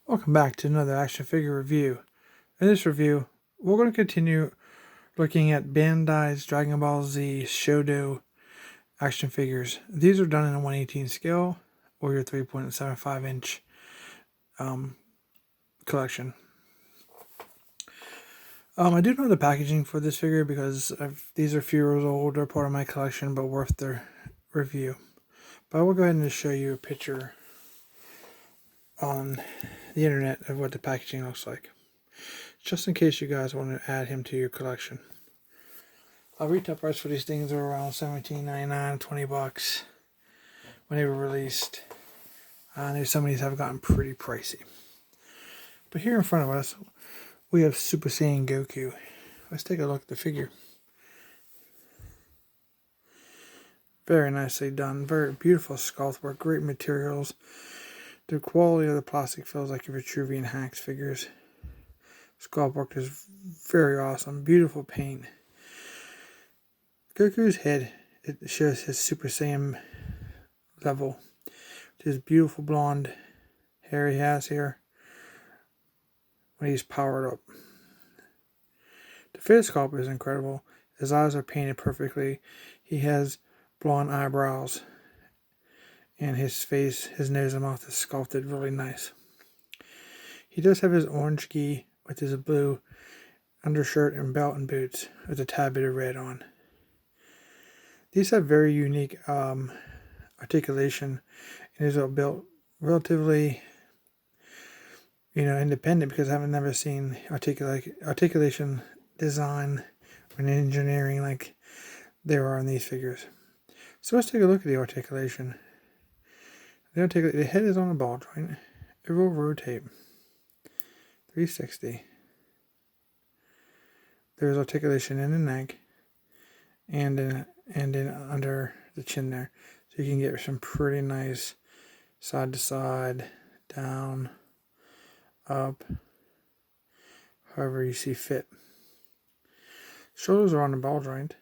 Welcome back to another action figure review. In this review, we're going to continue looking at Bandai's Dragonball Z Shodo action figures. These are done in a 1/18 scale or your 3.75 inch collection. I do know the packaging for this figure because these are a few years old. They're part of my collection, but worth their review. But I will go ahead and just show you a picture on the internet of what the packaging looks like, just in case you guys want to add him to your collection. Retail price for these things are around $17.99, $20 when they were released. I know some of these have gotten pretty pricey. But here in front of us, we have Super Saiyan Goku. Let's take a look at the figure. Very nicely done. Very beautiful sculpt work. Great materials. The quality of the plastic feels like your Vitruvian Hacks figures. Sculpt work is very awesome. Beautiful paint. Goku's head, it shows his Super Saiyan level. His beautiful blonde hair he has here when he's powered up. The face sculpt is incredible. His eyes are painted perfectly. He has blonde eyebrows. And his face, his nose and mouth is sculpted really nice. He does have his orange gi with his blue undershirt and belt and boots with a tad bit of red on. These have very unique articulation, and these are built relatively, independent, because I haven't never seen articulation design and engineering like there are in these figures. So let's take a look at the articulation. The head is on a ball joint. It will rotate 360. There's articulation in the neck and in under the chin there, so you can get some pretty nice side to side, down, up, however you see fit. Shoulders are on the ball joint.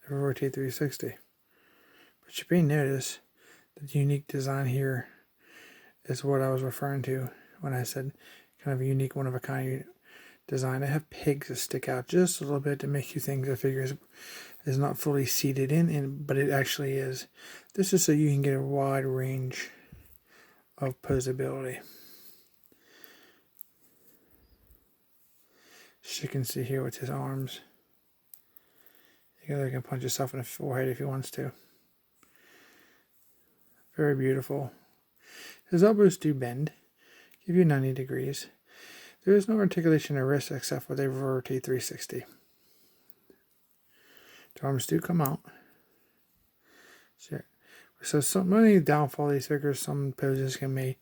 They will rotate 360. But you may notice the unique design here is what I was referring to when I said kind of a unique, one of a kind design. They have pegs that stick out just a little bit to make you think the figure is not fully seated but it actually is. This is so you can get a wide range of posability. As you can see here with his arms, he can punch himself in the forehead if he wants to. Very beautiful. His elbows do bend, give you 90 degrees. There is no articulation or wrist except for they rotate 360. The arms do come out. So some only downfall of these figures, some poses can make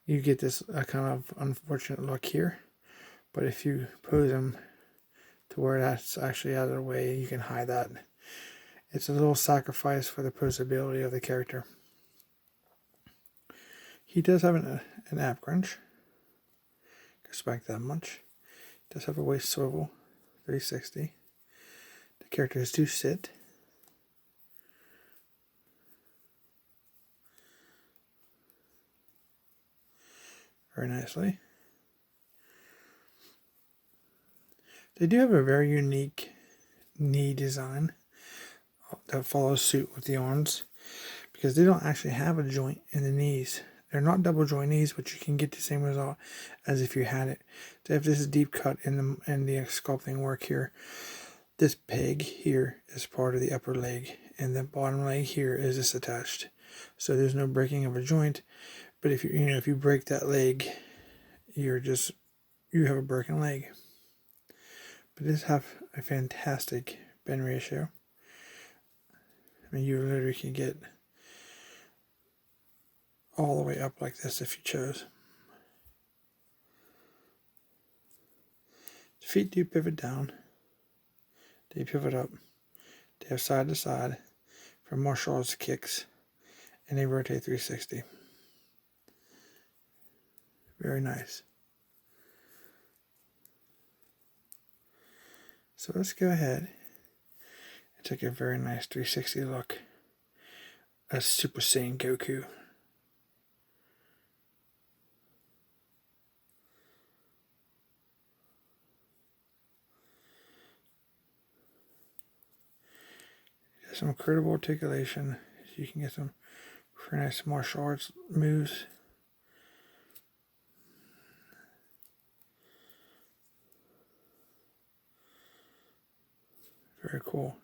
you get this kind of unfortunate look here. But if you pose them to where that's actually out of the way, you can hide that. It's a little sacrifice for the posability of the character. He does have an ab crunch. Expect that much. He does have a waist swivel, 360. The characters do sit. Very nicely. They do have a very unique knee design that follows suit with the arms, because they don't actually have a joint in the knees. They're not double joint knees, but you can get the same result as if you had it. They have this deep cut in the sculpting work here. This peg here is part of the upper leg, and the bottom leg here is just attached. So there's no breaking of a joint. But if you break that leg, you have a broken leg. But this have a fantastic bend ratio. I mean, you literally can get all the way up like this if you chose. The feet do pivot down. They pivot up. They have side to side for martial arts kicks, and they rotate 360. Very nice. So let's go ahead and take a very nice 360 look at Super Saiyan Goku. some incredible articulation. So you can get some pretty nice martial arts moves. Very cool.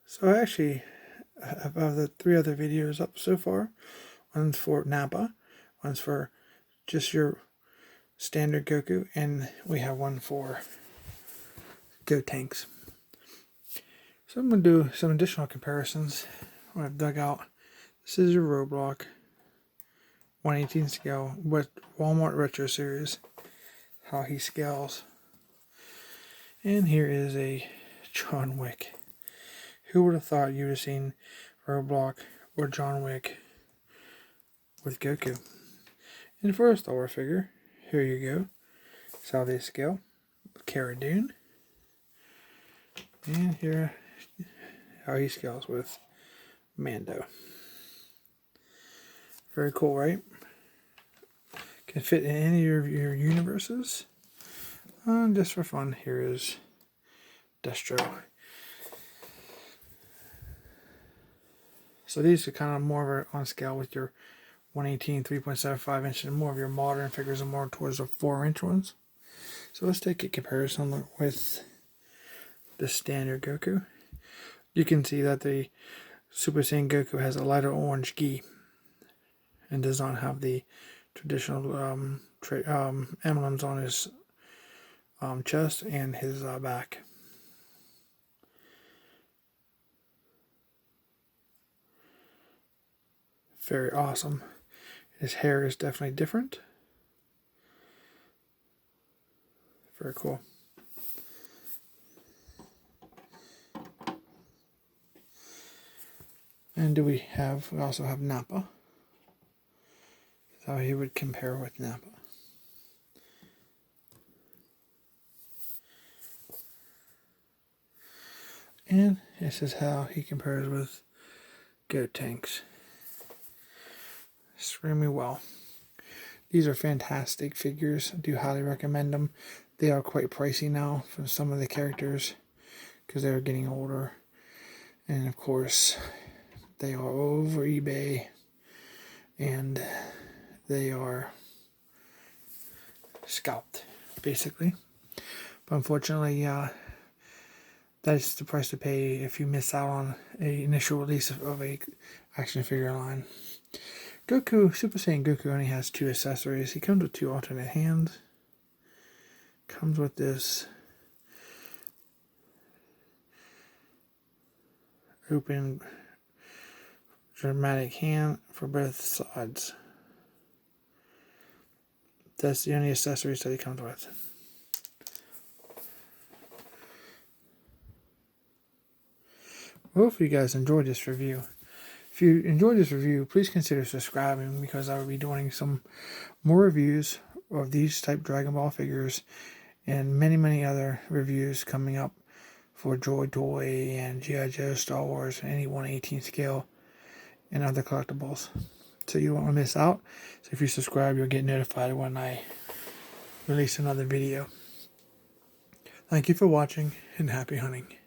So I actually have the 3 other videos up so far. One's for Nappa, one's for just your standard Goku, and we have one for Gotenks. So I'm going to do some additional comparisons. I've dug out, this is your Roblox 1/18 scale with Walmart Retro Series, how he scales. And here is a John Wick. Who would have thought you would have seen Roblox or John Wick with Goku? And for a Star Wars figure, here you go. That's how they scale. Cara Dune. And here, how he scales with Mando. Very cool, right? Can fit in any of your universes. Just for fun, here is Destro. So these are kind of more on scale with your 1/18, 3.75 inch, and more of your modern figures are more towards the 4-inch ones. So let's take a comparison with the standard Goku. You can see that the Super Saiyan Goku has a lighter orange gi and does not have the traditional emblems on his chest and his back. Very awesome. His hair is definitely different. Very cool. And we also have Nappa. That's how he would compare with Nappa. And this is how he compares with Gotenks. Extremely well. These are fantastic figures. I do highly recommend them. They are quite pricey now for some of the characters because they're getting older. And of course, they are over eBay and they are scalped, basically. But unfortunately, that's the price to pay if you miss out on an initial release of a action figure line. Goku, Super Saiyan Goku only has 2 accessories. He comes with 2 alternate hands. Comes with this open dramatic hand for both sides. That's the only accessories that he comes with. Hopefully you guys enjoyed this review. If you enjoyed this review, please consider subscribing because I will be doing some more reviews of these type Dragon Ball figures and many other reviews coming up for Joy Toy and G.I. Joe, Star Wars, and any 1/18 scale and other collectibles. So you won't miss out. So if you subscribe, you'll get notified when I release another video. Thank you for watching and happy hunting.